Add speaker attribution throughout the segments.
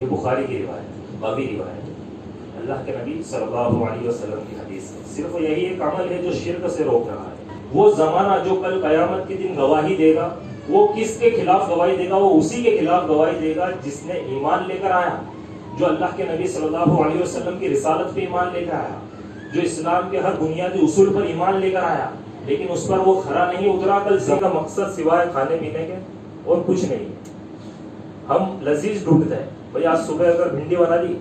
Speaker 1: یہ بخاری کی روایت، بابی روایت، اللہ کے نبی صلی اللہ علیہ وسلم کی حدیث ہے. صرف یہی ایک عمل ہے جو شرک سے روک رہا ہے. وہ زمانہ جو کل قیامت کے دن گواہی دے گا، وہ کس کے خلاف گواہی دے گا؟ وہ اسی کے خلاف گواہی دے گا جس نے ایمان لے کر آیا، جو اللہ کے نبی صلی اللہ علیہ وسلم کی رسالت پہ ایمان لے کر آیا، جو اسلام کے ہر بنیادی اصول پر ایمان لے کر آیا، لیکن اس پر وہ کھرا نہیں اترا. کل کا مقصد سوائے کھانے پینے کے اور کچھ نہیں. ہم لذیذ ڈھونڈتے ہیں. بھائی آج صبح اگر بھنڈی بنا دی،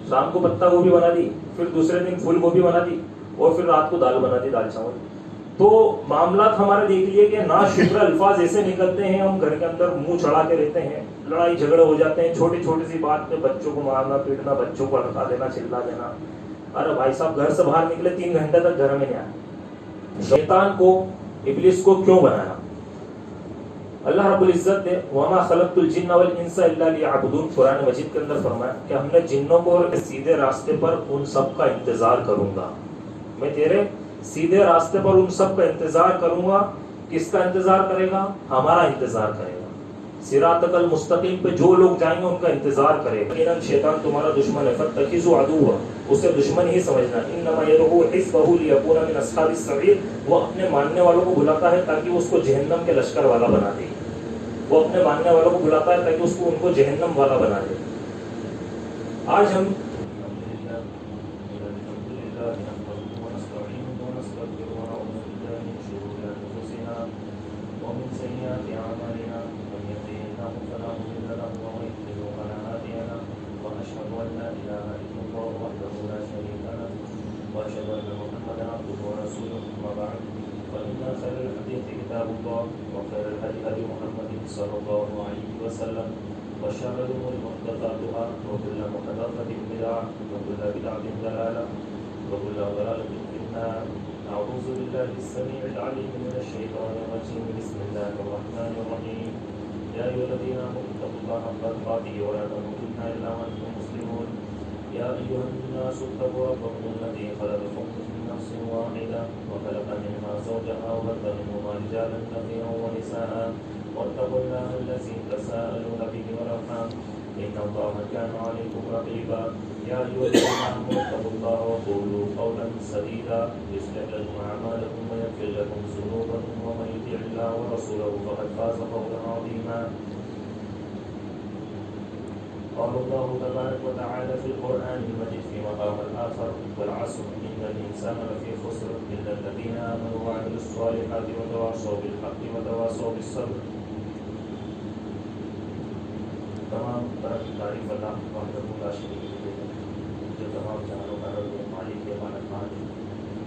Speaker 1: شام کو پتہ گوبھی بنا دی، پھر دوسرے دن پھول گوبھی بنا دی، اور پھر رات کو دال بنا دی، دال چاول. تو معاملات ہمارے دیکھ لیے کہ نا شکر الفاظ ایسے نکلتے ہیں، ہم گھر کے اندر منہ چڑھا کے رہتے ہیں، لڑائی جھگڑے ہو جاتے ہیں چھوٹی چھوٹی سی بات پہ، بچوں کو مارنا پیٹنا، بچوں کو ہٹا دینا، چلا دینا. ارے بھائی صاحب گھر سے باہر نکلے 3 گھنٹے تک گھر میں نہیں آئے. شیطان کو، ابلیس کو کیوں بنایا؟ اللہ رب العزت نے وَمَا خَلَقْتُ الْجِنَّ وَالْإِنسَ إِلَّا لِيَعْبُدُونَ قرآن مجید کے اندر فرمایا کہ ہم نے جنوں کو اور سیدھے راستے پر ان سب کا انتظار کروں گا. میں تیرے سیدھے راستے پر ان سب کا انتظار کروں گا. کس کا انتظار کرے گا؟ ہمارا انتظار کرے گا. صراط المستقیم پہ جو لوگ جائیں گے ان کا انتظار کرے گا. یقیناً شیطان تمہارا دشمن ہے، فاتخذوا عدوا، اسے دشمن ہی سمجھنا. انما يدعو حزبه ليكون من اصحاب السعير، وہ اپنے ماننے والوں کو بلاتا ہے تاکہ اس کو جہنم کے لشکر والا بنا دے. وہ اپنے ماننے والوں کو بلاتا ہے تاکہ اس کو ان کو جہنم والا بنا دے. آج ہم صلى الله عليه وسلم وشر الأمور محدثاتها وكل محدثة بدعة وكل بدعة ضلالة وكل ضلالة في النار. أعوذ بالله السميع العليم من الشيطان الرجيم. بسم الله الرحمن الرحيم. يا أيها الذين آمنوا اتقوا الله حق تقاته ولا تموتن إلا وأنتم مسلمون. يا أيها الناس اتقوا ربكم الذي خلقكم من نفس واحدة وخلق منها زوجها وبث منهما رجالا كثيرا ونساء واتقوا الله الذي تساءلون به والأرحام إن الله كان عليكم رقيبا. يا أيها الذين آمنوا اتقوا الله وقولوا قولا سديدا يصلح لكم أعمالكم ويغفر لكم ذنوبكم ومن يطع الله ورسوله فقد فاز فوزا عظيما. قال الله تبارك وتعالى في القرآن المجيد في مقام الآخر والعصر إن الإنسان لفي خسر إلا الذين آمنوا وعملوا الصالحات وتواصوا بالحق وتواصوا بالصبر. تمام طرح کی تعریف اللہ وحدہ لا شریک له، جو تمام جہانوں کا رب مالک ہے، مالکان ہے،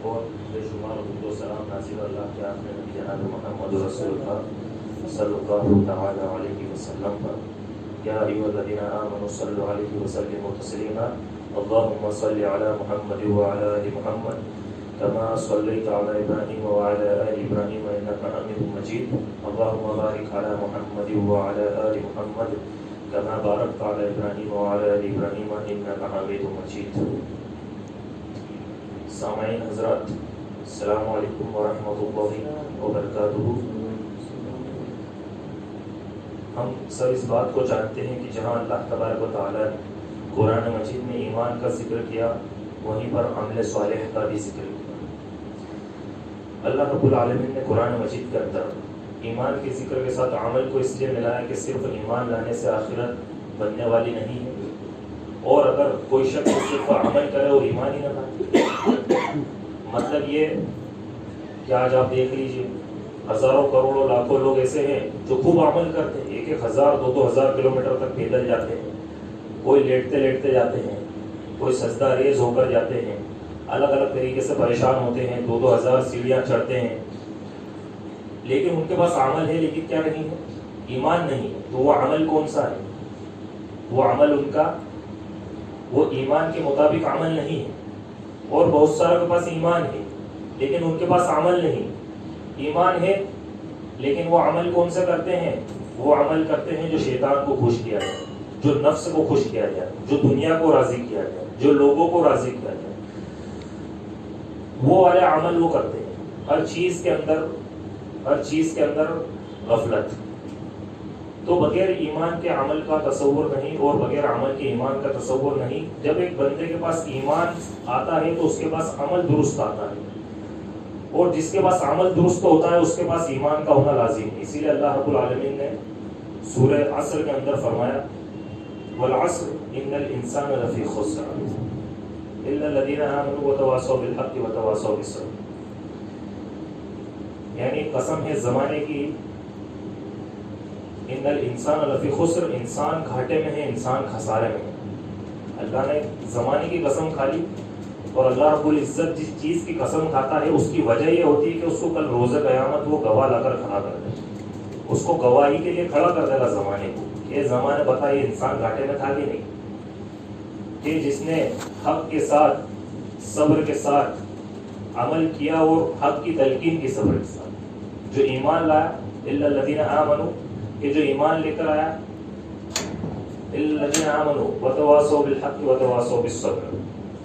Speaker 1: اور بے شمار درود و سلام نازل اللہ کے آخر نبی جناب محمد رسول اللہ صلی اللہ تعالی علیہ وسلم پر. یا ایھا الذین آمنوا صلوا علیہ وسلموا تسلیما. اللهم صل علی محمد وعلی آل محمد كما صليت على إبراهيم وعلى آل إبراهيم إنك حميد مجيد. اللهم بارك على محمد وعلى آل محمد كما باركت على إبراهيم وعلى آل إبراهيم إنك حميد مجيد. سامعین حضرات، السلام علیکم ورحمۃ اللہ وبرکاتہ. ہم سب اس بات کو جانتے ہیں کہ جہاں اللہ تبارک و تعالیٰ نے قرآن مجید میں ایمان کا ذکر کیا، وہیں پر عمل صالح کا بھی ذکر کیا. اللہ رب العالمین نے قرآن مجید کے اندر ایمان کے ذکر کے ساتھ عمل کو اس لیے ملایا کہ صرف ایمان لانے سے آخرت بننے والی نہیں ہے، اور اگر کوئی شخص صرف عمل کرے اور ایمان ہی نہ لائے، مطلب یہ کہ آج آپ دیکھ لیجئے ہزاروں کروڑوں لاکھوں لوگ ایسے ہیں جو خوب عمل کرتے ہیں، 1,000 2,000 کلومیٹر تک پیدل جاتے ہیں، کوئی لیٹتے لیٹتے جاتے ہیں، کوئی سجدہ ریز ہو کر جاتے ہیں، الگ الگ طریقے سے پریشان ہوتے ہیں، 2,000 سیڑھیاں چڑھتے ہیں، لیکن ان کے پاس عمل ہے لیکن کیا نہیں ہے؟ ایمان نہیں ہے. تو وہ عمل کون سا ہے؟ وہ عمل ان کا وہ ایمان کے مطابق عمل نہیں ہے. اور بہت سارے کے پاس ایمان ہے لیکن ان کے پاس عمل نہیں. ایمان ہے لیکن وہ عمل کون سے کرتے ہیں؟ وہ عمل کرتے ہیں جو شیطان کو خوش کیا جائے، جو نفس کو خوش کیا جائے، جو دنیا کو راضی کیا جائے، جو لوگوں کو راضی کیا جائے، وہ والے عمل وہ کرتے ہیں. ہر چیز کے اندر غفلت. تو بغیر ایمان کے عمل کا تصور نہیں، اور بغیر عمل کے ایمان کا تصور نہیں۔ جب ایک بندے کے پاس ایمان آتا ہے تو اس کے پاس عمل درست آتا ہے، اور جس کے پاس عمل درست ہوتا ہے اس کے پاس ایمان کا ہونا لازم ہے۔ اسی لیے اللہ رب العالمین نے سورہ عصر کے اندر فرمایا والعصر ان الانسان لفی خسر الا الذین آمنوا وتواصوا بالحق وتواصوا بالصبر، یعنی قسم ہے زمانے کی، ان الانسان لفی خسر، انسان گھاٹے میں ہے، انسان خسارے میں ہے۔ اللہ نے زمانے کی قسم کھا لی، اور اللہ رب العزت جس چیز کی قسم کھاتا ہے اس کی وجہ یہ ہوتی ہے کہ اس کو کل روز قیامت وہ گواہ لا کر کھڑا کر دے، اس کو گواہی کے لیے کھڑا کر دے گا زمانے کو، یہ زمانے بتا یہ انسان گھاٹے میں تھا کہ نہیں، کہ جس نے حق کے ساتھ صبر کے ساتھ عمل کیا اور حق کی تلقین کی صبر کے ساتھ، جو ایمان لایا الا الذین آمنوا، کہ جو ایمان لے کر آیا الا الذین آمنوا وتواصوا بالحق وتواصوا بالصبر،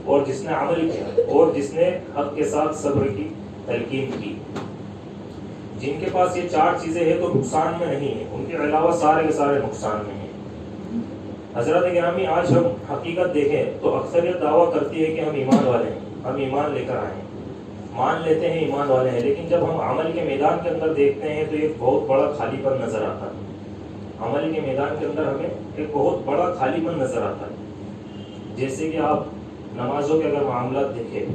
Speaker 1: اور جس نے عمل کیا اور جس نے حق کے ساتھ صبر کی تلقین کی، جن کے پاس یہ چار چیزیں ہیں تو نقصان میں نہیں ہے، ان کے علاوہ سارے کے سارے نقصان میں ہیں۔ حضرت گرامی آج ہم حقیقت دیکھیں تو اکثریت دعویٰ کرتی ہے کہ ہم ایمان والے ہیں، ہم ایمان لے کر آئے ہیں، مان لیتے ہیں ایمان والے ہیں، لیکن جب ہم عمل کے میدان کے اندر دیکھتے ہیں تو ایک بہت بڑا خالی پن نظر آتا ہے۔ عمل کے میدان کے اندر ہمیں ایک بہت بڑا خالی پن نظر آتا ہے۔ جیسے کہ آپ نمازوں کے اگر معاملات دیکھیں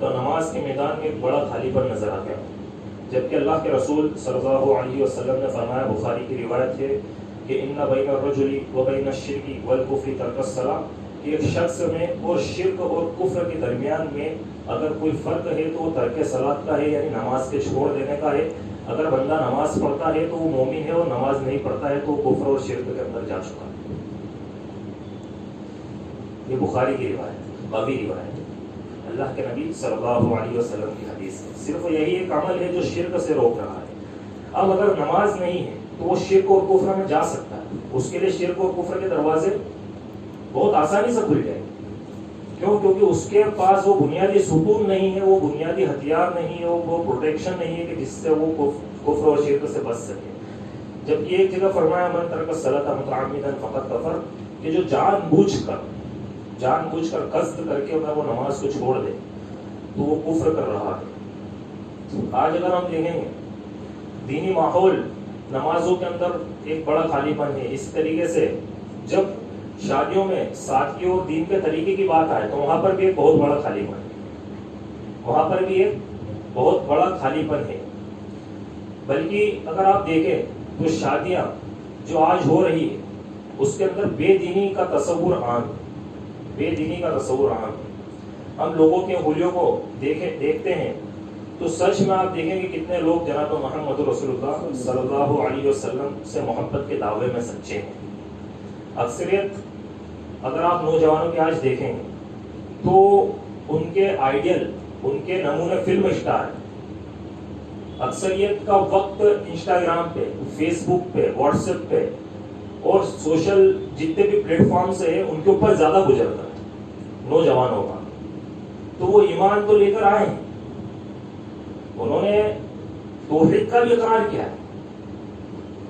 Speaker 1: تو نماز کے میدان میں ایک بڑا خالی پن نظر آتا ہے، جبکہ اللہ کے رسول صلی اللہ علیہ وسلم نے فرمایا، بخاری کی روایت ہے کہ ان بین الرجل وبین الشرک والکفر ترک الصلاۃ، کہ ایک شخص میں اور شرک اور کفر کے درمیان میں اگر کوئی فرق ہے تو وہ ترک صلاۃ کا ہے، یعنی نماز کے چھوڑ دینے کا ہے۔ اگر بندہ نماز پڑھتا ہے تو وہ مومن ہے، اور نماز نہیں پڑھتا ہے تو وہ کفر اور شرک کے اندر جا چکا ہے۔ یہ بخاری کی روایت، بابی روایت، اللہ کے نبی صلی اللہ علیہ وسلم کی حدیث ہے۔ صرف یہی ایک عمل ہے جو شرک سے روک رہا ہے۔ اب اگر نماز نہیں ہے تو وہ شرک اور کفر میں جا سکتا ہے، اس کے لیے شرک اور کفر کے دروازے بہت آسانی سے کھل جائیں گے۔ کیوں؟ کیونکہ اس کے پاس وہ بنیادی ستون نہیں ہے، وہ بنیادی ہتھیار نہیں ہے، وہ پروٹیکشن نہیں ہے کہ جس سے وہ کفر اور شرک سے بچ سکے۔ جبکہ ایک جگہ فرمایا من ترک الصلاۃ متعمدا فقد کفر، کہ جو جان بوجھ کر قصد کر کے اگر وہ نماز کو چھوڑ دے تو وہ کفر کر رہا ہے۔ آج اگر ہم دیکھیں گے دینی ماحول نمازوں کے اندر ایک بڑا خالی پن ہے۔ اس طریقے سے جب شادیوں میں سادگی اور دین کے طریقے کی بات آئے تو وہاں پر بھی ایک بہت بڑا خالی پن ہے، وہاں پر بھی ایک بہت بڑا خالی پن ہے۔ بلکہ اگر آپ دیکھیں تو شادیاں جو آج ہو رہی ہے اس کے اندر بے دینی کا تصور عام ہے، بے دینی کا تصور عام ہے۔ ہم لوگوں کے حلیوں کو دیکھتے ہیں تو سچ میں آپ دیکھیں گے کتنے لوگ جناب محمد رسول اللہ صلی اللہ علیہ وسلم سے محبت کے دعوے میں سچے ہیں۔ اکثریت اگر آپ نوجوانوں کے آج دیکھیں گے تو ان کے آئیڈیل، ان کے نمونے فلم اسٹار ہیں۔ اکثریت کا وقت انسٹاگرام پہ، فیس بک پہ، واٹس ایپ پہ اور سوشل جتنے بھی پلیٹ فارمز ہیں ان کے اوپر زیادہ گزرتا ہے نوجوانوں کا۔ تو وہ ایمان تو لے کر آئے ہیں، انہوں نے توحید کا بھی اقرار کیا ہے،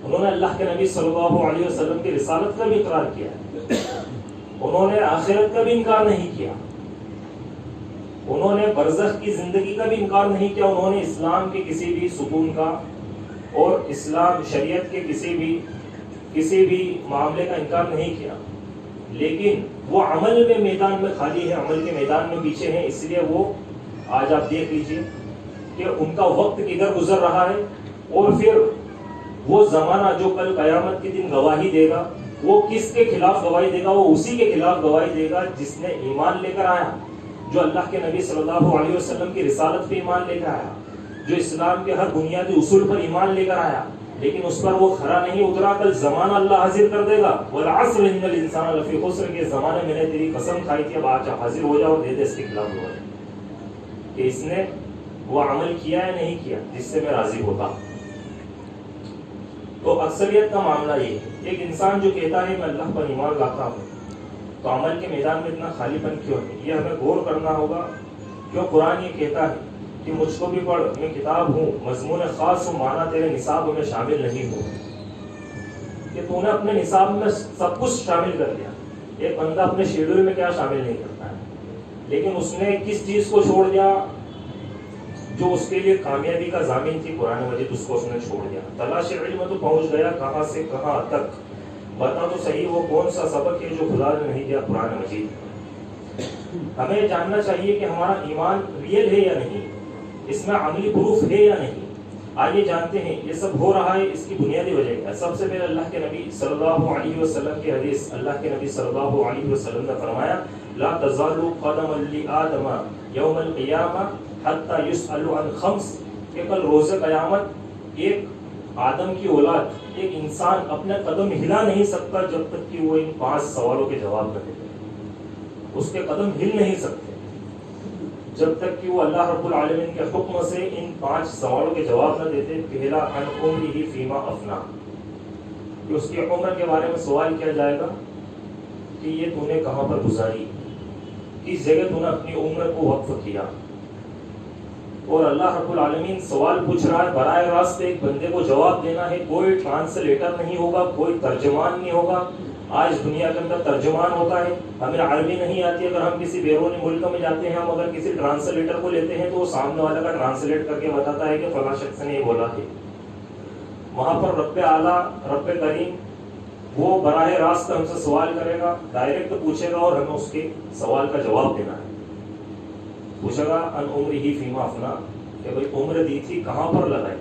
Speaker 1: انہوں نے اللہ کے نبی صلی اللہ علیہ وسلم کی رسالت کا بھی اقرار کیا ہے، انہوں نے آخرت کا بھی انکار نہیں کیا، انہوں نے برزخ کی زندگی کا بھی انکار نہیں کیا، انہوں نے اسلام کے کسی بھی ستون کا اور اسلام شریعت کے کسی بھی معاملے کا انکار نہیں کیا، لیکن وہ عمل میں میدان میں خالی ہے، عمل کے میدان میں پیچھے ہیں۔ اس لیے وہ آج آپ دیکھ لیجئے کہ ان کا وقت کدھر گزر رہا ہے، اور پھر وہ زمانہ جو کل قیامت کے دن گواہی دے گا وہ کس کے خلاف گواہی دے گا؟ وہ اسی کے خلاف گواہی دے گا جس نے ایمان لے کر آیا، جو اللہ کے نبی صلی اللہ علیہ وسلم کی رسالت پہ ایمان لے کر آیا، جو اسلام کے ہر بنیادی اصول پر ایمان لے کر آیا، لیکن اس پر وہ کھرا نہیں اترا۔ کل زمانہ اللہ حاضر کر دے گا، والعصر ان الانسان لفی خسر، کے زمانے میں نے تیری قسم کھائی تھی، اب آج حاضر ہو جا اور دے دے اس کے خلاف گواہی کہ اس نے وہ عمل کیا ہے نہیں کیا جس سے میں راضی ہوتا۔ تو اکثریت کا معاملہ یہ ہے، ایک انسان جو کہتا ہے میں اللہ پر ایمان لاتا ہوں تو عمل کے میدان میں اتنا خالی پن کیوں ہے؟ یہ ہمیں غور کرنا ہوگا۔ کیوں قرآن یہ کہتا ہے کہ مجھ کو بھی پڑھ، میں کتاب ہوں، مضمون خاص ہوں، معنی تیرے نصاب میں شامل نہیں ہوں۔ کہ تو نے اپنے نصاب میں سب کچھ شامل کر دیا. ایک بندہ اپنے شیڈول میں کیا شامل نہیں کرتا ہے, لیکن اس نے کس چیز کو چھوڑ دیا جو اس کے لیے کامیابی کا ضامن تھی, قرآن مجید, اس کو اس نے چھوڑ دیا. تلاش علم تو پہنچ گیا کہاں سے کہاں تک, بتا تو صحیح وہ کون سا سبق ہے جو خدا نے نہیں دیا قرآن مجید. ہمیں جاننا چاہیے کہ ہمارا ایمان ریئل ہے یا نہیں, اس میں عملی پروف ہے یا نہیں. آئیے جانتے ہیں یہ سب ہو رہا ہے, اس کی بنیادی وجہ کیا ہے. سب سے پہلے اللہ کے نبی صلی اللہ علیہ وسلم کی حدیث. اللہ کے نبی صلی اللہ علیہ وسلم نے فرمایا لا تزال قدم لآدم یوم القیامہ حتی یسأل عن خمس, کہ کل روز قیامت ایک آدم کی اولاد, ایک انسان اپنے قدم ہلا نہیں سکتا جب تک کہ وہ ان 5 سوالوں کے جواب نہ دے. اس کے قدم ہل نہیں سکتے جب تک کہ وہ اللہ رب العالمین کے حکم سے ان 5 سوالوں کے جواب نہ دیتے. پہلا عن عمرہ فیما افنا, کہ اس کی عمر کے بارے میں سوال کیا جائے گا کہ یہ تو نے کہاں پر گزاری, کس جگہ تو نے اپنی عمر کو وقف کیا. اور اللہ رب العالمین سوال پوچھ رہا ہے, براہ راست ایک بندے کو جواب دینا ہے. کوئی ٹرانسلیٹر نہیں ہوگا, کوئی ترجمان نہیں ہوگا. آج دنیا کے اندر ترجمان ہوتا ہے, ہمیں عربی نہیں آتی, اگر ہم کسی بیرونی ملک میں جاتے ہیں, ہم اگر کسی ٹرانسلیٹر کو لیتے ہیں تو وہ سامنے والا کا ٹرانسلیٹ کر کے بتاتا ہے کہ فلاں شخص نے یہ بولا ہے. وہاں پر رب اعلیٰ رب کریم وہ براہ راست ہم سے سوال کرے گا, ڈائریکٹ پوچھے گا اور ہمیں اس کے سوال کا جواب دینا ہے. پوچھے گا ان عمرہ فیما افنا, کہ بھائی عمر دی تھی کہاں پر لگائی,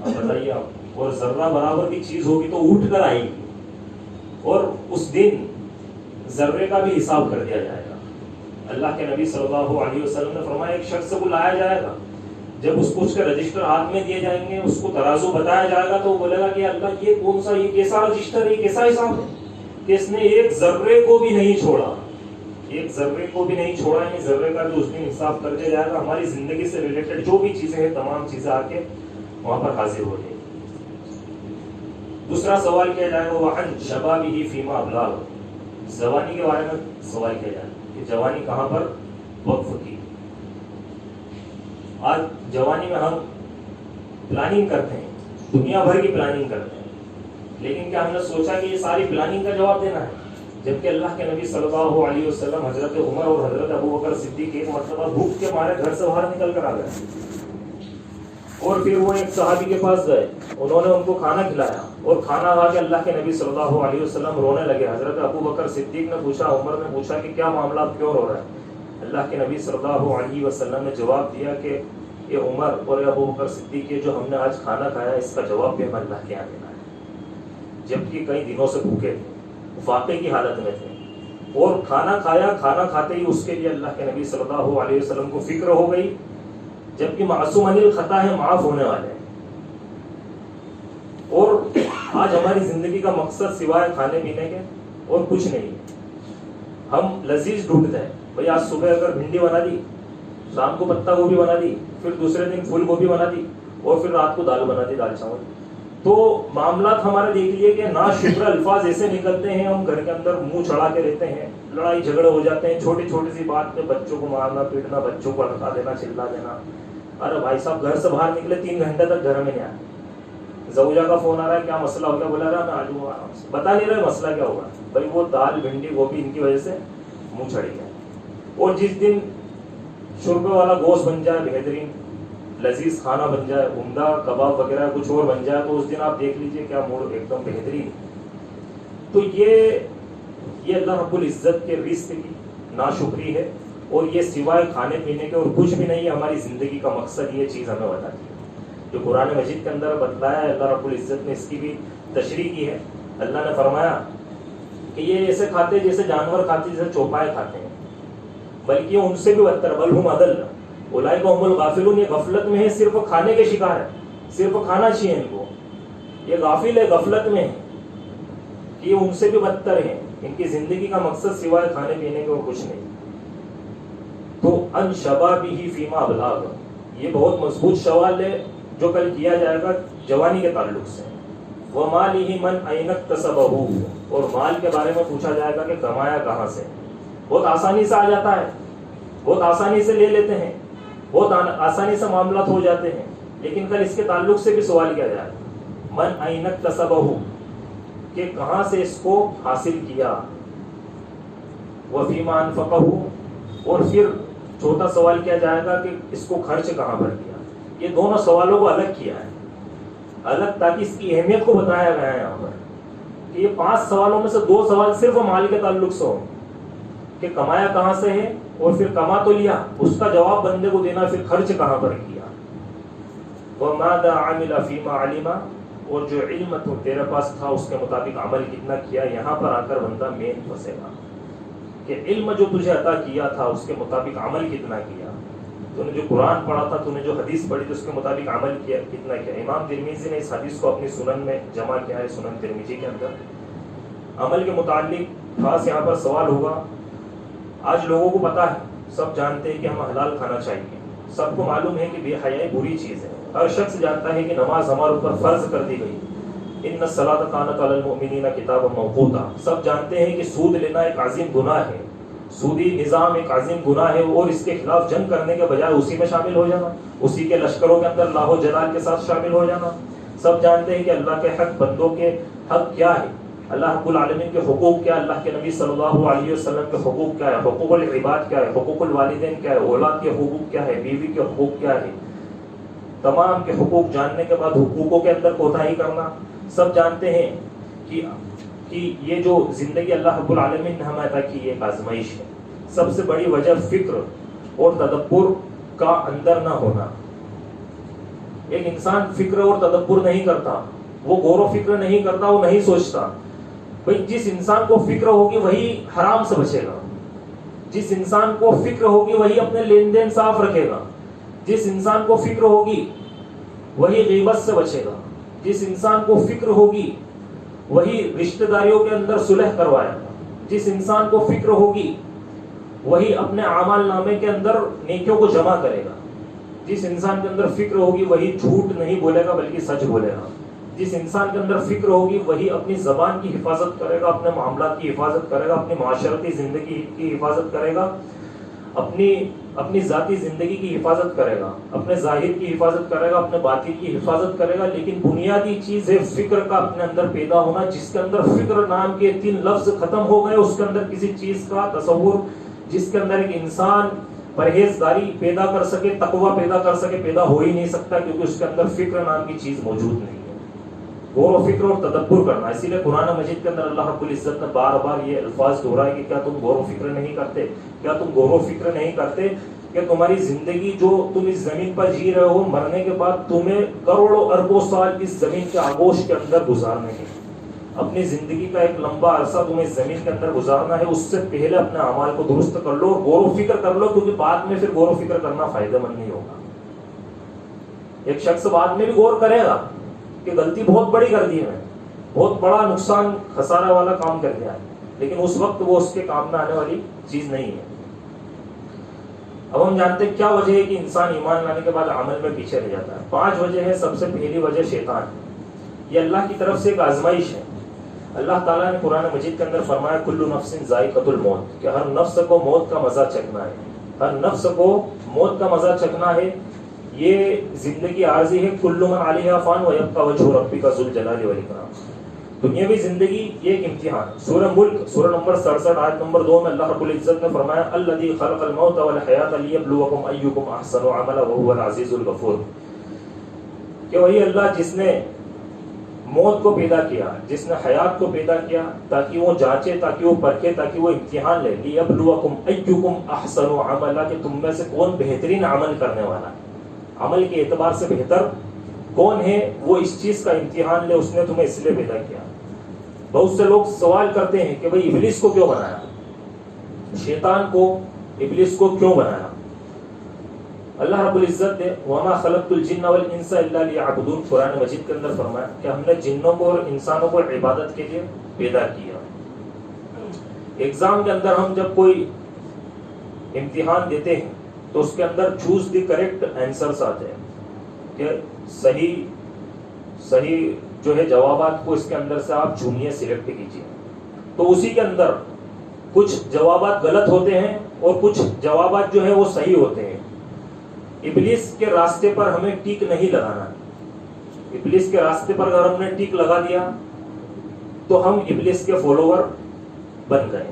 Speaker 1: اب بتائیے آپ. اور ذرہ برابر کی چیز ہوگی تو اٹھ کر آئے گی, اور اس دن ذرے کا بھی حساب کر دیا جائے گا. اللہ کے نبی صلی اللہ علیہ وسلم نے فرمایا ایک شخص کو لایا جائے گا, جب اس کو اس کے رجسٹر ہاتھ میں دیے جائیں گے, اس کو ترازو بتایا جائے گا, تو وہ بولے گا کہ اللہ یہ کون سا, یہ کیسا رجسٹر ہے, یہ کیسا حساب ہے کہ اس نے ایک ذرے کو بھی نہیں چھوڑا, ایک ذرے کو بھی نہیں چھوڑا. یعنی ذرے کا جو اس دن حساب کر دیا جائے گا. ہماری زندگی سے ریلیٹڈ جو بھی چیزیں ہیں تمام چیزیں آ کے وہاں پر حاضر ہو جائیں. دوسرا سوال کیا جائے گا وعن شبابہ فیما ابلاغ, جوانی کے بارے میں سوال کیا جائے کہ جوانی کہاں پر وقف کی. آج جوانی میں ہم پلاننگ کرتے ہیں, دنیا بھر کی پلاننگ کرتے ہیں, لیکن کیا ہم نے سوچا کہ یہ ساری پلاننگ کا جواب دینا ہے؟ جبکہ اللہ کے نبی صلی اللہ علیہ وسلم, حضرت عمر اور حضرت ابو بکر صدیق ایک مرتبہ بھوک کے مارے گھر سے باہر نکل کر آ گئے, اور پھر وہ ایک صحابی کے پاس گئے, انہوں نے ان کو کھانا کھلایا, اور کھانا کھا کے اللہ کے نبی صلی اللہ علیہ وسلم رونے لگے. حضرت ابو بکر صدیق نے پوچھا, عمر نے پوچھا کہ کیا معاملہ, کیوں رو رہا ہے؟ اللہ کے نبی صلی اللہ علیہ وسلم نے جواب دیا کہ یہ عمر اور ابو بکر صدیق کے جو ہم نے آج کھانا کھایا اس کا جواب بھی ہم اللہ کے یہاں دینا ہے. جبکہ کئی دنوں سے بھوکے تھے, فاقے کی حالت میں تھے, اور کھانا کھایا, کھانا کھاتے ہی اس کے لیے اللہ کے نبی صلی اللہ علیہ وسلم کو فکر ہو گئی, جبکہ معصوم عن الخطا ہے, معاف ہونے والے ہیں. اور آج ہماری زندگی کا مقصد سوائے کھانے پینے کے اور کچھ نہیں. ہم لذیذ ڈھونڈتے ہیں, بھائی آج صبح اگر بھنڈی بنا دی, شام کو پتہ گوبھی بنا دی, پھر دوسرے دن پھول گوبھی بنا دی, اور پھر رات کو دال بنا دی, دال چاول. تو معاملات ہمارے دیکھ لیے کہ ناشکر الفاظ ایسے نکلتے ہیں, ہم گھر کے اندر منہ چڑھا کے رہتے ہیں, لڑائی جھگڑے ہو جاتے ہیں, چھوٹی چھوٹی سی بات پہ بچوں کو مارنا پیٹنا, بچوں کو ہٹا دینا, چلا دینا. ارے بھائی صاحب گھر سے باہر نکلے 3 گھنٹے تک گھر میں نہیں آئے, زوجہ کا فون آ رہا ہے, کیا مسئلہ ہو گیا, بولا رہا میں آلو آ رہا ہوں, بتا نہیں رہے مسئلہ کیا ہوگا. بھائی وہ دال بھنڈی گوبھی ان کی وجہ سے منہ چڑھ گیا. اور جس دن شوربے والا گوشت بن جائے, بہترین لذیذ کھانا بن جائے, عمدہ کباب وغیرہ کچھ اور بن جائے, تو اس دن آپ دیکھ لیجئے کیا موڈ ایک دم بہترین. تو یہ اللہ رب العزت کے رزق کی ناشکری ہے, اور یہ سوائے کھانے پینے کے اور کچھ بھی نہیں ہے. ہماری زندگی کا مقصد یہ چیز ہمیں بتاتی ہے جو قرآن مجید کے اندر بتلایا ہے. اللہ رب العزت نے اس کی بھی تشریح کی ہے. اللہ نے فرمایا کہ یہ ایسے کھاتے جیسے جانور کھاتے, جیسے چوپائے کھاتے ہیں, بلکہ ان سے بھی بدتر, بل ہم اضل اولئک هم الغافلون, یہ غفلت میں ہے, صرف کھانے کے شکار ہے, صرف کھانا چاہیے ان کو, یہ غافل ہے, غفلت میں ہے, کہ یہ ان سے بھی بدتر ہیں. ان کی زندگی کا مقصد سوائے کھانے پینے کے اور کچھ نہیں. تو ان شبابہ فیما ابلاغ, یہ بہت مضبوط سوال ہے جو کل کیا جائے گا جوانی کے تعلق سے. ومالہ من این اکتسبہ, اور مال کے بارے میں پوچھا جائے گا کہ کمایا کہاں سے. بہت آسانی سے آ جاتا ہے, بہت آسانی سے لے لیتے ہیں, بہت آسانی سے معاملات ہو جاتے ہیں, لیکن کل اس کے تعلق سے بھی سوال کیا جائے گا. من این اکتسبہ, کہ کہاں سے اس کو حاصل کیا، وفیما انفقہ، اور پھر چوتھا سوال کیا جائے گا کہ اس کو خرچ کہاں پر کیا. یہ دونوں سوالوں کو الگ کیا ہے، الگ، تاکہ اس کی اہمیت کو بتایا گیا ہے یہاں پر کہ یہ 5 سوالوں میں سے 2 سوال صرف مال کے تعلق سے ہوں کہ کمایا کہاں سے ہے، اور پھر کما تو لیا، اس کا جواب بندے کو دینا پھر خرچ کہاں پر کیا. وَمَاذَا عَمِلَ فِيمَا عَلِمَ، اور جو علم تو تیرے پاس تھا اس کے مطابق عمل کتنا کیا. یہاں پر آ کر بندہ مین پھنسے گا کہ علم جو تجھے عطا کیا تھا اس کے مطابق عمل کتنا کیا. تو نے جو قرآن پڑھا تھا، تو نے جو حدیث پڑھی تھی، اس کے مطابق عمل کیا کتنا کیا. امام ترمذی نے اس حدیث کو اپنی سنن میں جمع کیا ہے، سنن ترمذی کے اندر. عمل کے متعلق خاص یہاں پر سوال ہوگا. آج لوگوں کو پتا ہے، سب جانتے ہیں کہ ہمیں حلال کھانا چاہیے، سب کو معلوم ہے کہ بے حیائی بری چیز ہے، ہر شخص جانتا ہے کہ نماز ہمارے اوپر فرض کر دی گئی، ان الصلاۃ کانت علی المؤمنین کتابا موقوتا. سب جانتے ہیں کہ سود لینا ایک عظیم گناہ ہے، سودی نظام ایک عظیم گناہ ہے، اور اس کے خلاف جنگ کرنے کے بجائے اسی میں شامل ہو جانا، اسی کے لشکروں کے اندر لاہو جلال کے ساتھ شامل ہو جانا. سب جانتے ہیں کہ اللہ کے حق، بندوں کے حق کیا ہے، اللہ رب العالمین کے حقوق کیا ہے، اللہ کے نبی صلی اللہ علیہ وسلم کے حقوق کیا ہے، حقوق العباد کیا ہے، حقوق الوالدین کیا ہے، اولاد کے حقوق کیا ہے، بیوی کے حقوق کیا ہے. تمام کے حقوق جاننے کے بعد حقوقوں کے اندر کوتاہی کرنا. سب جانتے ہیں کہ یہ جو زندگی اللہ رب العالمین نے ہمیں عطا کی ایک آزمائش ہے. سب سے بڑی وجہ فکر اور تدبر کا اندر نہ ہونا. ایک انسان فکر اور تدبر نہیں کرتا، وہ غور و فکر نہیں کرتا، وہ نہیں سوچتا. بھئی جس انسان کو فکر ہوگی وہی حرام سے بچے گا، جس انسان کو فکر ہوگی وہی اپنے لین دین صاف رکھے گا، جس انسان کو فکر ہوگی وہی غیبت سے بچے گا، جس انسان کو فکر ہوگی وہی رشتہ داریوں کے اندر صلح کروائے گا، جس انسان کو فکر ہوگی وہی اپنے اعمال نامے کے اندر نیکیوں کو جمع کرے گا، جس انسان کے اندر فکر ہوگی وہی جھوٹ نہیں بولے گا بلکہ سچ بولے گا، جس انسان کے اندر فکر ہوگی وہی اپنی زبان کی حفاظت کرے گا، اپنے معاملات کی حفاظت کرے گا، اپنی معاشرتی زندگی کی حفاظت کرے گا، اپنی ذاتی زندگی کی حفاظت کرے گا، اپنے ظاہر کی حفاظت کرے گا، اپنے باطن کی حفاظت کرے گا. لیکن بنیادی چیز ہے فکر کا اپنے اندر پیدا ہونا. جس کے اندر فکر نام کے 3 لفظ ختم ہو گئے، اس کے اندر کسی چیز کا تصور، جس کے اندر ایک انسان پرہیزگاری پیدا کر سکے، تقوی پیدا کر سکے، پیدا ہو ہی نہیں سکتا، کیونکہ اس کے اندر فکر نام کی چیز موجود نہیں ہے. غور و فکر اور تدبر کرنا. اسی لیے قرآن مجید کے اندر اللہ رب العزت نے بار بار یہ الفاظ دہرائے کہ کیا تم غور و فکر نہیں کرتے، کیا تم غور و فکر نہیں کرتے کہ تمہاری زندگی جو تم اس زمین پر جی رہے ہو، مرنے کے بعد تمہیں کروڑوں اربوں سال اس زمین کے آغوش کے اندر گزارنے ہیں. اپنی زندگی کا ایک لمبا عرصہ تمہیں اس زمین کے اندر گزارنا ہے. اس سے پہلے اپنے اعمال کو درست کر لو اور غور و فکر کر لو، کیونکہ بعد میں پھر غور و فکر کرنا فائدہ مند نہیں ہوگا. ایک شخص بعد میں بھی غور کرے گا کہ غلطی بہت بڑی کر دی ہے، بہت بڑا نقصان خسارہ والا کام کر دیا ہے، لیکن اس وقت وہ اس کے کام میں آنے والی چیز نہیں ہے. اب ہم جانتے ہیں کیا وجہ ہے کہ انسان ایمان لانے کے بعد عمل میں پیچھے رہ جاتا ہے. 5 وجہ ہے. سب سے پہلی وجہ شیطان ہے. یہ اللہ کی طرف سے ایک آزمائش ہے. اللہ تعالیٰ نے قرآن مجید کے اندر فرمایا کل نفس ذائقۃ الموت، کہ ہر نفس کو موت کا مزہ چکھنا ہے، ہر نفس کو موت کا مزہ چکھنا ہے. یہ زندگی عارضی ہے. کل من علیہا فان ویبقی وجہ ربک ذو الجلال والاکرام. دنیاوی زندگی یہ ایک امتحان. سورہ ملک سورہ نمبر 67 آیت نمبر 2 میں اللہ رب العزت نے فرمایا الذی خلق الموت والحیات لیبلوکم ایکم احسن عملا وهو العزیز الغفور، کہ وہی اللہ جس نے موت کو پیدا کیا، جس نے حیات کو پیدا کیا تاکہ وہ جانچے، تاکہ وہ پرکھے، تاکہ وہ امتحان لے. لیبلوکم ایکم احسن عملا، کہ تم میں سے کون بہترین عمل کرنے والا ہے، عمل کے اعتبار سے بہتر کون ہے، وہ اس چیز کا امتحان لے. اس نے تمہیں اس لیے پیدا کیا. بہت سے لوگ سوال کرتے ہیں کہ بھئی ابلیس کو کیوں بنایا، شیطان کو، ابلیس کو کیوں بنایا. اللہ رب العزت نے وما خلقت الجن والانس الا لیعبدون قرآن مجید کے اندر فرمایا کہ ہم نے جنوں کو اور انسانوں کو عبادت کے لیے پیدا کیا. ایگزام کے اندر ہم جب کوئی امتحان دیتے ہیں تو اس کے اندر چوز دی کریکٹ آنسرز آتے ہیں کہ صحیح جو ہے جوابات کو اس کے اندر سے آپ چنیے، سلیکٹ کیجیے. تو اسی کے اندر کچھ جوابات غلط ہوتے ہیں اور کچھ جوابات جو ہے وہ صحیح ہوتے ہیں. ابلیس کے راستے پر ہمیں ٹیک نہیں لگانا. ابلیس کے راستے پر اگر ہم نے ٹیک لگا دیا تو ہم ابلیس کے فالوور بن گئے.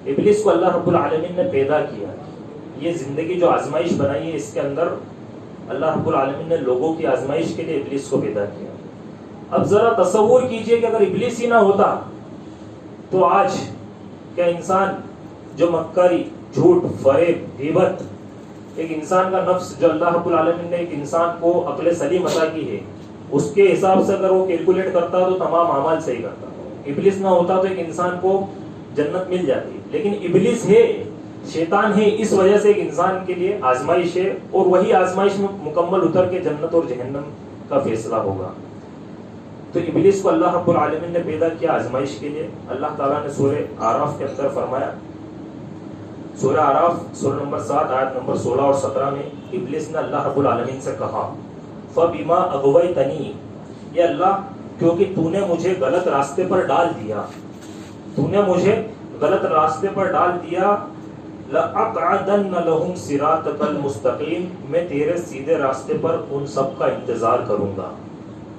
Speaker 1: ابلیس کو اللہ رب العالمین نے پیدا کیا. یہ زندگی جو آزمائش بنائی ہے اس کے اندر اللہ رب العالمین نے لوگوں کی آزمائش کے لیے ابلیس کو پیدا کیا. اب ذرا تصور کیجئے کہ اگر ابلیس ہی نہ ہوتا تو آج کیا انسان جو مکاری، جھوٹ، فریب، غیبت، ایک انسان کا نفس جو اللہ رب العالمین نے ایک انسان کو عقل سلیم عطا کی ہے، اس کے حساب سے اگر وہ کیلکولیٹ کرتا تو تمام اعمال صحیح کرتا. ابلیس نہ ہوتا تو ایک انسان کو جنت مل جاتی. لیکن ابلیس ہے، شیطان ہے، اس وجہ سے ایک انسان کے لیے آزمائش ہے، اور وہی آزمائش میں مکمل اتر کے جنت اور جہنم کا فیصلہ ہوگا. تو ابلیس کو اللہ رب العالمین نے پیدا کیا آزمائش کے لیے. اللہ تعالیٰ نے سورہ اعراف کے اندر فرمایا، سورہ اعراف سورہ نمبر 7 آیت نمبر 16 اور 17 میں ابلیس نے اللہ رب العالمین سے کہا فَبِمَا أَغْوَيْتَنِي، یہ اللہ کیونکہ تو نے مجھے غلط راستے پر ڈال دیا، تو نے مجھے غلط راستے پر ڈال دیا، لَأَقْعَدَنَّ لَهُمْ صِرَاطَكَ الْمُسْتَقِيمَ، میں تیرے سیدھے راستے پر ان سب کا انتظار کروں گا.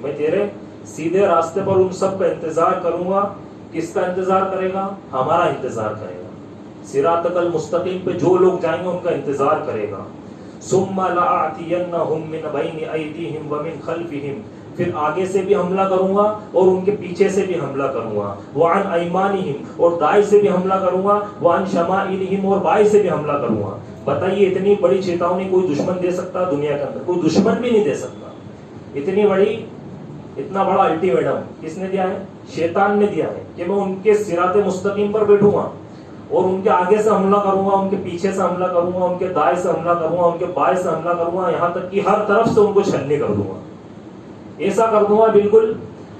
Speaker 1: میں تیرے سیدھے راستے پر ان سب کا انتظار کروں گا. کس کا انتظار کرے گا؟ ہمارا انتظار کرے گا. صراطک المستقیم پہ جو لوگ جائیں گے ان کا انتظار کرے گا. ثم لآتینہم من بین ایدیہم ومن خلفہم، پھر آگے سے بھی حملہ کروں گا اور ان کے پیچھے سے بھی حملہ کروں گا. وعن ایمانہم، اور دائیں سے بھی حملہ کروں گا. وعن شمائلہم، اور بائیں سے بھی حملہ کروں گا. بتائیے اتنی بڑی چیتاونی کوئی دشمن دے سکتا دنیا کے اندر؟ کوئی دشمن بھی نہیں دے سکتا. اتنا بڑا الٹیمیٹم کس نے دیا ہے؟ شیطان نے دیا ہے کہ میں ان کے صراط مستقیم پر بیٹھوں گا اور ان کے آگے سے حملہ کروں گا، ان کے پیچھے سے حملہ کروں گا، ان کے دائیں سے حملہ کروں گا، ان کے بائیں سے حملہ کروں گا، یہاں تک کہ ہر طرف سے ان کو چھلنی کر دوں گا. ایسا کر دوں گا بالکل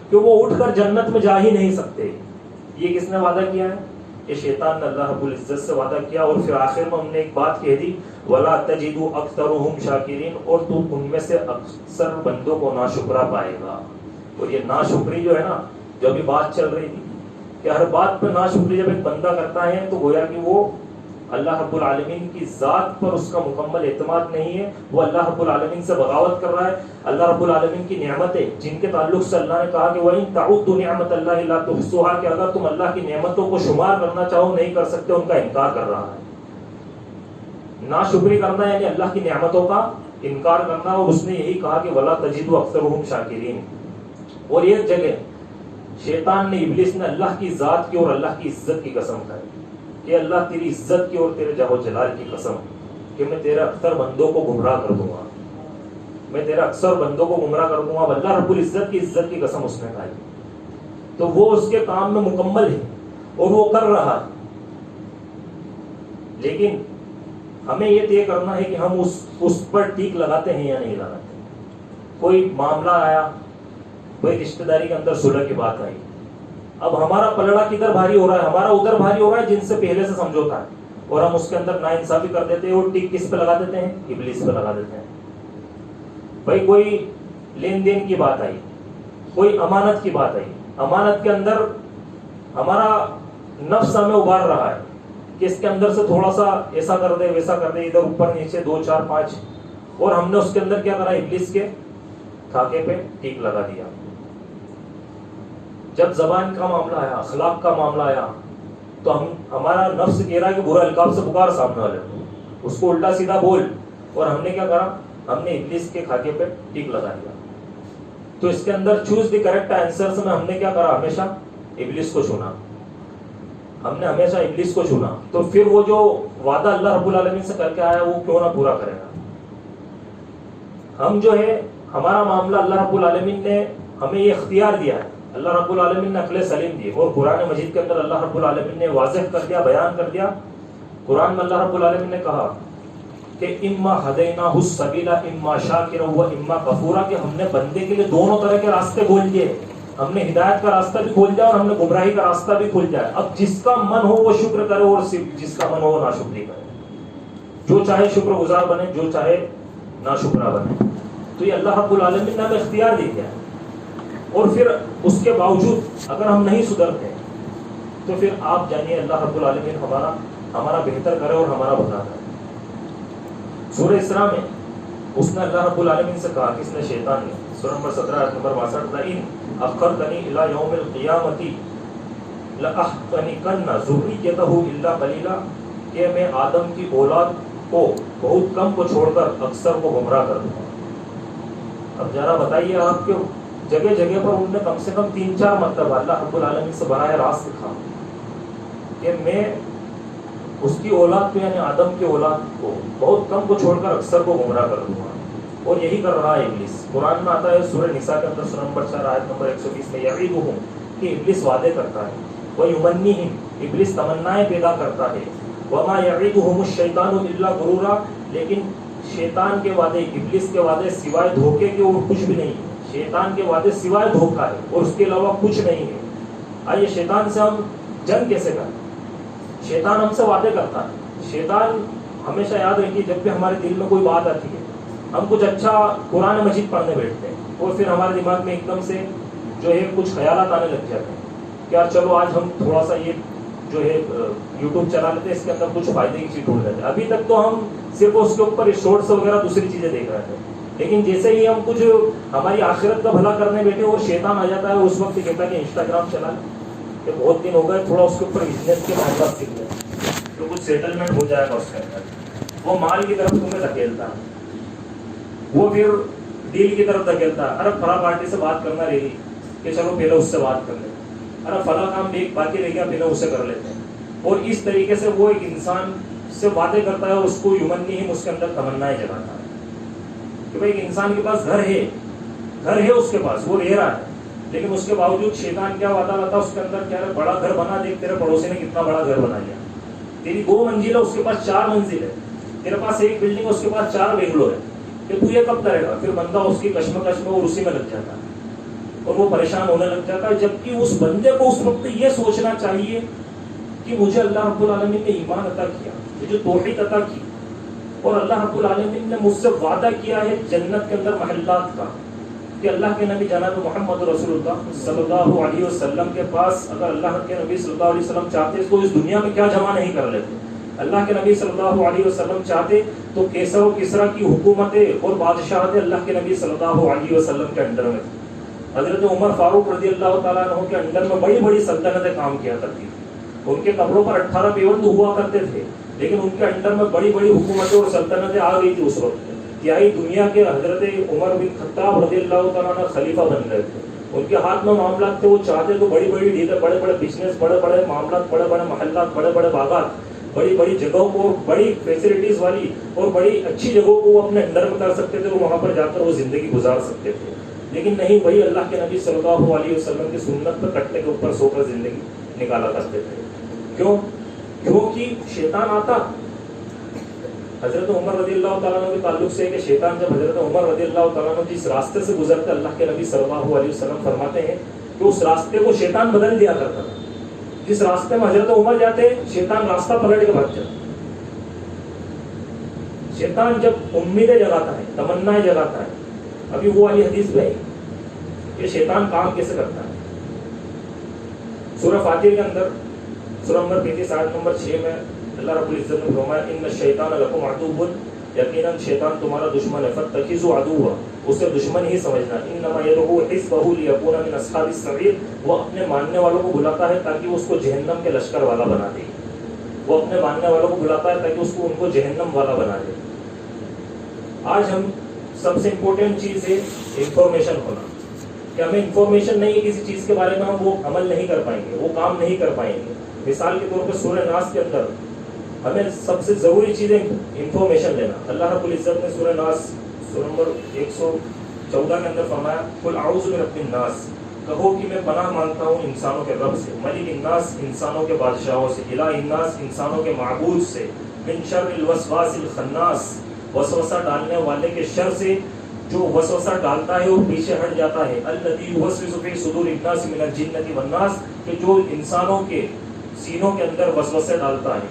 Speaker 1: کہ وہ اٹھ کر جنت میں جا ہی نہیں سکتے. یہ کس نے وعدہ کیا ہے؟ یہ شیطان نے اللہ رب العزت سے وعدہ کیا. اور پھر آخر میں ہم نے ایک بات کہہ دی وَلَا تَجِدُ أَكْثَرُهُمْ شَاكِرِينَ، اور تو ان میں سے اکثر بندوں کو ناشکرا پائے گا. اور یہ ناشکری جو ہے نا، جو ابھی بات چل رہی تھی کہ ہر بات پہ ناشکری جب ایک بندہ کرتا ہے تو گویا کہ وہ اللہ رب العالمین کی ذات پر اس کا مکمل اعتماد نہیں ہے، وہ اللہ رب العالمین سے بغاوت کر رہا ہے. اللہ رب العالمین کی نعمتیں جن کے تعلق سے اللہ نے کہا کہ وَإِن تَعُدُّوا نِعْمَتَ اللَّهِ لَا تُحْصُوهَا، کہ اگر تم اللہ کی نعمتوں کو شمار کرنا چاہو نہیں کر سکتے، ان کا انکار کر رہا ہے. ناشکری کرنا یعنی اللہ کی نعمتوں کا انکار کرنا. اور اس نے یہی کہا کہ وَلَا تَجِدُ أَكْثَرُهُمْ شَاكِرِينَ. اور ایک جگہ شیطان نے، ابلیس نے اللہ کی ذات کی اور اللہ کی عزت کی قسم کھائی کہ اللہ تیری عزت کی اور تیرے جاہ و جلال کی قسم کہ میں تیرے اکثر بندوں کو گمراہ کر دوں گا، میں تیرے اکثر بندوں کو گمراہ کر دوں گا. اللہ رب العزت کی عزت کی قسم اس نے کھائی. تو وہ اس کے کام میں مکمل ہے اور وہ کر رہا ہے. لیکن ہمیں یہ طے کرنا ہے کہ ہم اس پر ٹیک لگاتے ہیں یا نہیں لگاتے. کوئی معاملہ آیا، کوئی رشتہ داری کے اندر صلح کی بات آئی، اب ہمارا پلڑا کدھر بھاری ہو رہا ہے؟ ہمارا ادھر بھاری ہو رہا ہے جن سے پہلے سے سمجھوتا ہے، اور ہم اس کے اندر ناانصافی کر دیتے ہیں اور ٹیک کس پہ لگا دیتے ہیں؟ ابلیس پہ لگا دیتے ہیں. بھائی کوئی لین دین کی بات آئی، کوئی امانت کی بات آئی، امانت کے اندر ہمارا نفس ہمیں ابھار رہا ہے کہ اس کے اندر سے تھوڑا سا ایسا کر دے ویسا کر دے، ادھر اوپر نیچے 2 4 5، اور ہم نے اس کے اندر کیا کرا؟ ابلیس کے تھاکے پہ ٹیک لگا دیا. جب زبان کا معاملہ آیا، اخلاق کا معاملہ آیا، تو ہمارا نفس کہہ رہا ہے کہ برا القاب سے پکار سامنے والے اس کو الٹا سیدھا بول، اور ہم نے کیا کرا؟ ہم نے ابلیس کے کھاتے پہ ٹک لگا دیا. تو اس کے اندر چوز دی کریکٹ آنسر میں ہم نے کیا کرا؟ ہمیشہ ابلیس کو چنا. ہم نے ہمیشہ ابلیس کو چنا. تو پھر وہ جو وعدہ اللہ رب العالمین سے کر کے آیا وہ کیوں نہ پورا کرے گا؟ ہم جو ہے ہمارا معاملہ اللہ رب العالمین نے ہمیں یہ اختیار دیا ہے. اللہ رب العالمین نے عقل سلیم دی، اور قرآن مجید کے اندر اللہ رب العالمین نے واضح کر دیا، بیان کر دیا. قرآن میں اللہ رب العالمین نے کہا کہ اما ہدیناہ السبیل اما شاکرا و اما کفورا، کہ ہم نے بندے کے لیے دونوں طرح کے راستے کھول دیے. ہم نے ہدایت کا راستہ بھی کھول دیا اور ہم نے گمراہی کا راستہ بھی کھول دیا. اب جس کا من ہو وہ شکر کرے اور جس کا من ہو وہ ناشکری کرے. جو چاہے شکر گزار بنے، جو چاہے ناشکرا بنے. تو یہ اللہ رب العالمین نے ہمیں اختیار دے دیا. اور پھر اس کے باوجود اگر ہم نہیں سدھرتے تو پھر آپ جانیے اللہ رب العالمین ہمارا بہتر کرے اور ہمارا بھلا کرے. سورہ اسراء میں اس نے اللہ رب العالمین سے کہا، کس نے؟ شیطان نے. سورہ نمبر 17 آیت نمبر 62، اخرتنی الی یوم القیامۃ لأحتنکن ذریتہ الا قلیلا، کہ میں آدم کی اولاد کو بہت کم کو چھوڑ کر اکثر کو گمراہ کر دوں گا۔ اب ذرا بتائیے آپ کے جگہ جگہ پر ان نے کم سے کم 3-4 مرتبہ اللہ رب العالمین سے براہ راست لکھا کہ میں اس کی اولاد کو یعنی آدم کی اولاد کو بہت کم کو چھوڑ کر اکثر کو گمراہ کر دوں گا، اور یہی کر رہا ہے ابلیس۔ قرآن میں آتا ہے سورہ نساء کے اندر سورہ نمبر 4 آیت نمبر 120 میں یعیدہم، کہ ابلیس وعدے کرتا ہے، ویمنیہم، ابلیس تمنائیں پیدا کرتا ہے، وما یعیدہم الشیطان الا غرورا، لیکن شیطان کے وعدے، ابلیس کے وعدے سوائے دھوکے کے اور کچھ بھی نہیں ہے۔ شیطان کے وعدے سوائے دھوکا ہے اور اس کے علاوہ کچھ نہیں ہے۔ آئیے شیطان سے ہم جنگ کیسے کریں؟ شیطان ہم سے وعدے کرتا ہے۔ شیطان ہمیشہ یاد رکھیے، جب بھی ہمارے دل میں کوئی بات آتی ہے، ہم کچھ اچھا قرآن مجید پڑھنے بیٹھتے ہیں اور پھر ہمارے دماغ میں ایک دم سے جو ہے کچھ خیالات آنے لگ جاتے ہیں کہ یار چلو آج ہم تھوڑا سا یہ جو ہے یوٹیوب چلا لیتے ہیں، اس کے اندر کچھ فائدے کی چیز ڈھونڈ لیتے ہیں۔ ابھی تک تو ہم صرف اس کے اوپر شارٹس وغیرہ دوسری چیزیں دیکھ رہے تھے، لیکن جیسے ہی ہم کچھ ہماری آخرت کا بھلا کرنے بیٹھے اور شیطان آ جاتا ہے، اس وقت کہتا ہے کہ انسٹاگرام چلا لیں، کہ بہت دن ہو گئے، تھوڑا اس کے اوپر بزنس کے معاملات سیکھ لیں تو کچھ سیٹلمنٹ ہو جائے گا اس کے اندر۔ وہ مال کی طرف تمہیں دھکیلتا ہے، وہ پھر ڈیل کی طرف دھکیلتا ہے، ارے فلاں پارٹی سے بات کرنا رہی کہ چلو پہلے اس سے بات کر لیں، ارے فلاں کام بھی ایک باقی رہ گیا پہلے اسے کر لیتے ہیں۔ اور اس طریقے سے وہ ایک انسان سے باتیں کرتا ہے اور اس کو یمنیہم، اس کے اندر تمنائیں جگاتا ہے کہ بھائی ایک انسان کے پاس گھر ہے اس کے پاس، وہ رہ رہا ہے، لیکن اس کے باوجود شیطان کیا وعدہ لاتا ہے اس کے اندر، کیا بڑا گھر بنا، دیکھ تیرے پڑوسی نے کتنا بڑا گھر بنا لیا، تیری 2 منزل ہے اس کے پاس 4 منزل ہے، تیرے پاس 1 بلڈنگ اس کے پاس 4 بنگلو ہے، کہ تو یہ کب کرے گا؟ پھر بندہ اس کی کشمکش میں اور اسی میں لگ جاتا ہے اور وہ پریشان ہونے لگ جاتا ہے، جبکہ اس بندے کو اس وقت یہ سوچنا چاہیے کہ مجھے اللہ رب العالمین نے ایمان عطا کیا، مجھے توحید عطا کی، اور اللہ رب العالمین نے مجھ سے وعدہ کیا ہے جنت کے اندر محلات کا، کہ اللہ کے نبی جناب محمد رسول اللہ صلی اللہ علیہ وسلم کے پاس اگر اللہ کے نبی صلی اللہ علیہ وسلم چاہتے تو اس دنیا میں کیا جمع نہیں کر لیتے۔ اللہ کے نبی صلی اللہ علیہ وسلم چاہتے تو کیسر و کسرا کی حکومتیں اور بادشاہتیں اللہ کے نبی صلی اللہ علیہ وسلم کے انڈر میں تھی۔ حضرت عمر فاروق رضی اللہ تعالیٰ عنہ کے انڈر میں بڑی بڑی سلطنتیں کام کیا کرتی تھی، ان کے کپڑوں پر 18 پیوند ہوا کرتے تھے، لیکن ان کے انڈر میں بڑی بڑی حکومتیں اور سلطنتیں آ گئی تھی اس وقت۔ یہی دنیا کے حضرت عمر بن خطاب رضی اللہ تعالیٰ عنہ خلیفہ بن رہے تھے، ان کے ہاتھ میں معاملات تھے، وہ چاہتے تو بڑی بڑی ڈیلیں، بڑے بڑے بزنس، بڑے بڑے معاملات، بڑے بڑے محلات، بڑے بڑے باغات، بڑی بڑی جگہوں کو، بڑی فیسلٹیز والی اور بڑی اچھی جگہوں کو وہ اپنے انڈر میں کر سکتے تھے اور وہاں پر جا کر وہ زندگی گزار سکتے تھے، لیکن نہیں، وہی اللہ کے نبی صلی اللہ علیہ وسلم کی سنت پر کٹنے کے اوپر سو کر زندگی نکالا کرتے تھے۔ کیوں؟ کیونکہ شیطان آتا، حضرت عمر رضی اللہ تعالیٰ عنہ کے تعلق سے کہ شیطان جب حضرت عمر رضی اللہ تعالیٰ عنہ جس راستے سے گزرتے اللہ کے نبی صلی اللہ علیہ وسلم فرماتے ہیں کہ اس راستے کو شیطان بدل دیا کرتا تھا، جس راستے میں حضرت عمر جاتے شیطان راستہ پلٹ کے بھاگ جاتا۔ شیطان جب امیدیں جگاتا ہے، تمنائیں جگاتا ہے، ابھی وہ والی حدیث میں ہے کہ شیطان کام کیسے کرتا ہے۔ سورہ فاتر کے اندر سورہ نمبر 35 آیت نمبر 6 میں اللہ رب العزت نے فرمایا ان الشیطان لکم عدو، یقیناً شیطان تمہارا دشمن ہے، فاتخذوا عدوا، اسے دشمن ہی سمجھنا، انما یدعو حزبہ لیکون من اصحاب السعیر، وہ اپنے ماننے والوں کو بلاتا ہے تاکہ وہ اس کو جہنم کے لشکر والا بنا دے، وہ اپنے ماننے والوں کو بلاتا ہے تاکہ اس کو ان کو جہنم والا بنا دے۔ آج ہم سب سے امپورٹنٹ چیز ہے انفارمیشن ہونا، کہ ہمیں انفارمیشن نہیں ہے کسی چیز کے بارے میں، ہم وہ عمل نہیں کر پائیں گے، وہ کام نہیں کر پائیں گے۔ مثال کے طور پر سورہ ناس کے اندر ہمیں سب سے ضروری چیزیں انفارمیشن لینا۔ اللہ رب العزت نے سورہ ناس سورہ نمبر 114 کے اندر فرمایا قل اعوذ برب الناس، کہو کہ میں پناہ مانگتا ہوں انسانوں کے رب سے، ملک الناس، انسانوں کے بادشاہوں سے، الہ الناس، انسانوں کے معبود سے، من شر الوسواس الخناس، وسوسہ ڈالنے والے کے شر سے جو وسوسہ ڈالتا ہے اور پیچھے ہٹ جاتا ہے، الذی یوسوس فی صدور الناس من الجنۃ والناس، کہ جو انسانوں کے سینوں کے اندر وسوسے ڈالتا ہے،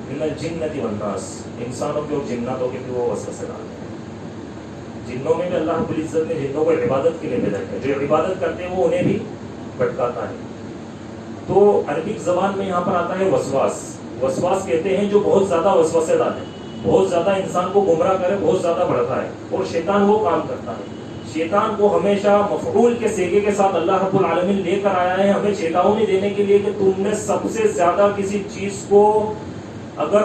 Speaker 1: من الجنۃ والناس، انسانوں کے اور جناتوں کے بھی وہ وسوسے ڈالتے ہیں۔ جنوں میں بھی اللہ رب العزت نے جنوں کو عبادت کے لیے بھیجا ہے، جو عبادت کرتے ہیں وہ انہیں بھی بھٹکاتا ہے۔ تو عربک زبان میں یہاں پر آتا ہے وسواس، وسواس کہتے ہیں جو بہت زیادہ وسوسے ڈالے، بہت زیادہ انسان کو گمراہ کرے، بہت زیادہ بڑھتا ہے، اور شیطان وہ کام کرتا ہے۔ شیطان کو ہمیشہ مفعول کے سیگے کے ساتھ اللہ رب العالمین لے کر آیا ہے ہمیں چیتاونی دینے کے لیے کہ تم نے سب سے زیادہ کسی چیز کو اگر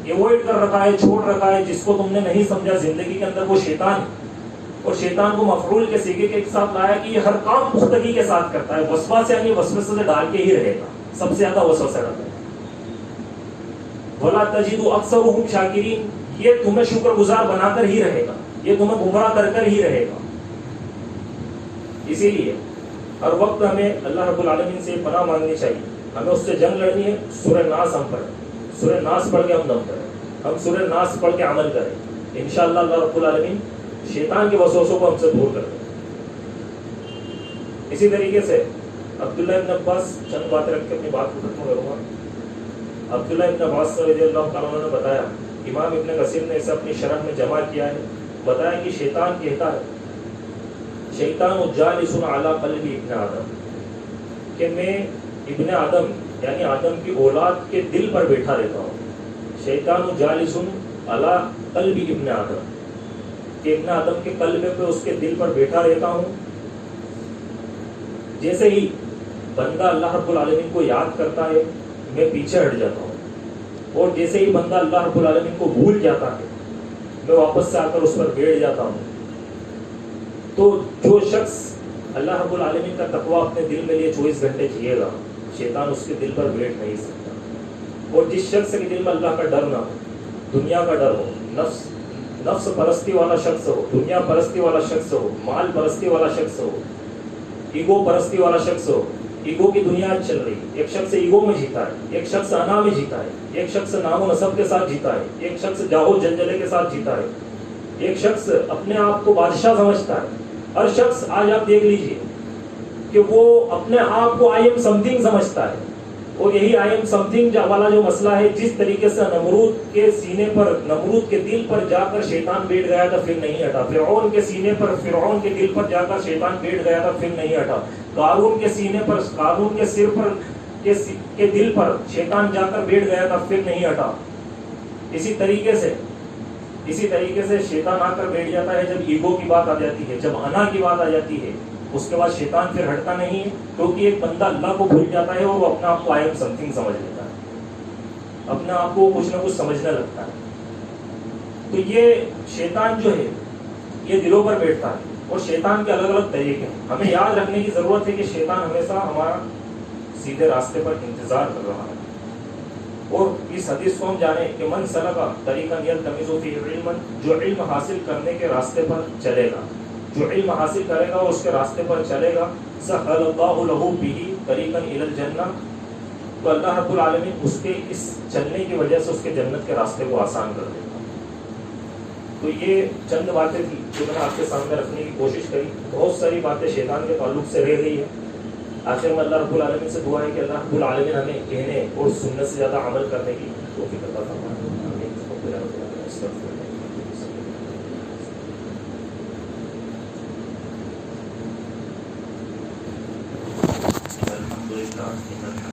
Speaker 1: ایوائڈ کر رکھا ہے، چھوڑ رکھا ہے، جس کو تم نے نہیں سمجھا زندگی کے اندر، وہ شیطان ہے. اور شیطان کو مفعول کے سیگے کے ساتھ لایا کہ یہ ہر کام پختگی کے ساتھ کرتا ہے، وسوسہ یعنی وسوسے سے ڈال کے ہی رہے گا، سب سے زیادہ وسوسہ ڈالتا ہے. وَلَا تَجِدُ أَكْثَرُهُمْ شَاكِرِينَ، یہ تمہیں شکر گزار بنا کر ہی رہے گا، یہ تمہیں گمراہ کر ہی رہے گا. اسی لیے ہر وقت ہمیں اللہ رب العالمین سے پناہ مانگنی چاہیے، ہمیں اس سے جنگ لڑنی ہے. سورہ ناس ہم پڑھیں، سورہ ناس پڑھ کے ہم دم کریں، ہم سورہ ناس پڑھ کے عمل کریں، انشاءاللہ اللہ رب العالمین شیطان کے وسوسوں کو ہم سے دور کر دیں. اسی طریقے سے عبداللہ ابن عباس، چند باتیں رکھ کے اپنی بات کو ختم کروں گا. عبداللہ ابن عباس رضی اللہ تعالیٰ عنہ نے بتایا، امام ابن کثیر نے اسے اپنی شرح میں جمع کیا ہے، بتایا کہ شیطان کہتا ہے، شیطان جالس علی قلب ابن آدم، کہ میں ابن آدم یعنی آدم کی اولاد کے دل پر بیٹھا رہتا ہوں. شیطان جالس علی قلب ابن آدم، کہ ابن آدم کے قلب پہ، اس کے دل پر بیٹھا رہتا ہوں. جیسے ہی بندہ اللہ رب العالمین کو یاد کرتا ہے میں پیچھے ہٹ جاتا ہوں، اور جیسے ہی بندہ اللہ رب العالمین کو بھول جاتا ہے میں واپس سے آ کر اس پر بیٹھ جاتا ہوں. تو جو شخص اللہ رب العالمین کا تقویٰ اپنے دل میں لیے 24 گھنٹے جیے گا، شیطان اس کے دل پر بیٹھ نہیں سکتا. اور جس شخص کے دل میں اللہ کا ڈر نہ ہو، دنیا کا ڈر ہو، نفس پرستی والا شخص ہو، دنیا پرستی والا شخص ہو، مال پرستی والا شخص ہو، ایگو پرستی والا شخص ہو، ایگو کی دنیا چل رہی، ایک شخص ایگو میں جیتا ہے، ایک شخص انا میں جیتا ہے، ایک شخص نام و نسب کے ساتھ جیتا ہے، ایک شخص جاہ و جلجلے کے ساتھ جیتا ہے، ایک شخص اپنے آپ کو بادشاہ سمجھتا ہے. ہر شخص آج آپ دیکھ لیجئے کہ وہ اپنے آپ کو آئی ایم سم تھنگ سمجھتا ہے. اور یہی آئی ایم سم تھنگ والا جو مسئلہ ہے، جس طریقے سے نمرود کے سینے پر، نمرود کے دل پر جا کر شیطان بیٹھ گیا تھا پھر نہیں ہٹا. فرعون کے سینے پر، فرعون کے دل پر جا کر شیطان بیٹھ گیا تھا پھر نہیں ہٹا. قارون کے سینے پر، قارون کے سر پر، کے دل پر شیطان جا کر بیٹھ گیا تھا پھر نہیں ہٹا. اسی طریقے سے شیطان آ کر بیٹھ جاتا ہے جب ایگو کی بات آ جاتی ہے، جب انا کی بات آ جاتی ہے. اس کے بعد شیطان پھر ہٹتا نہیں ہے، کیونکہ ایک بندہ اللہ کو بھول جاتا ہے اور وہ اپنا آپ کو آئی ایم سم تھنگ سمجھ لیتا ہے، اپنے آپ کو کچھ نہ کچھ سمجھنے لگتا ہے. تو یہ شیطان جو ہے یہ دلوں پر بیٹھتا ہے، اور شیطان کے الگ الگ طریقے ہیں. ہمیں یاد رکھنے کی ضرورت ہے کہ شیطان ہمیشہ ہمارا سیدھے راستے پر انتظار کر رہا ہے. اور اس حدیث کو ہم جانیں کہ من سلک طریقا یلتمس فیہ علما، جو علم حاصل کرنے کے راستے پر چلے گا، جو علم حاصل کرے گا اور اس کے راستے پر چلے گا، سہل اللہ لہ بہ طریقا الی الجنہ، تو اللہ رب العالمین اس کے اس چلنے کی وجہ سے اس کے جنت کے راستے کو آسان کر دے گا. تو یہ چند باتیں تھی جو میں نے آپ کے سامنے رکھنے کی کوشش کری. بہت ساری باتیں شیطان کے تعلق سے رہ گئی ہے. آخر میں اللہ رب العالمین سے دعا ہے کہ اللہ رب العالمین ہمیں کہنے اور سننے سے زیادہ عمل کرنے کی توفیق عطا فرمائے.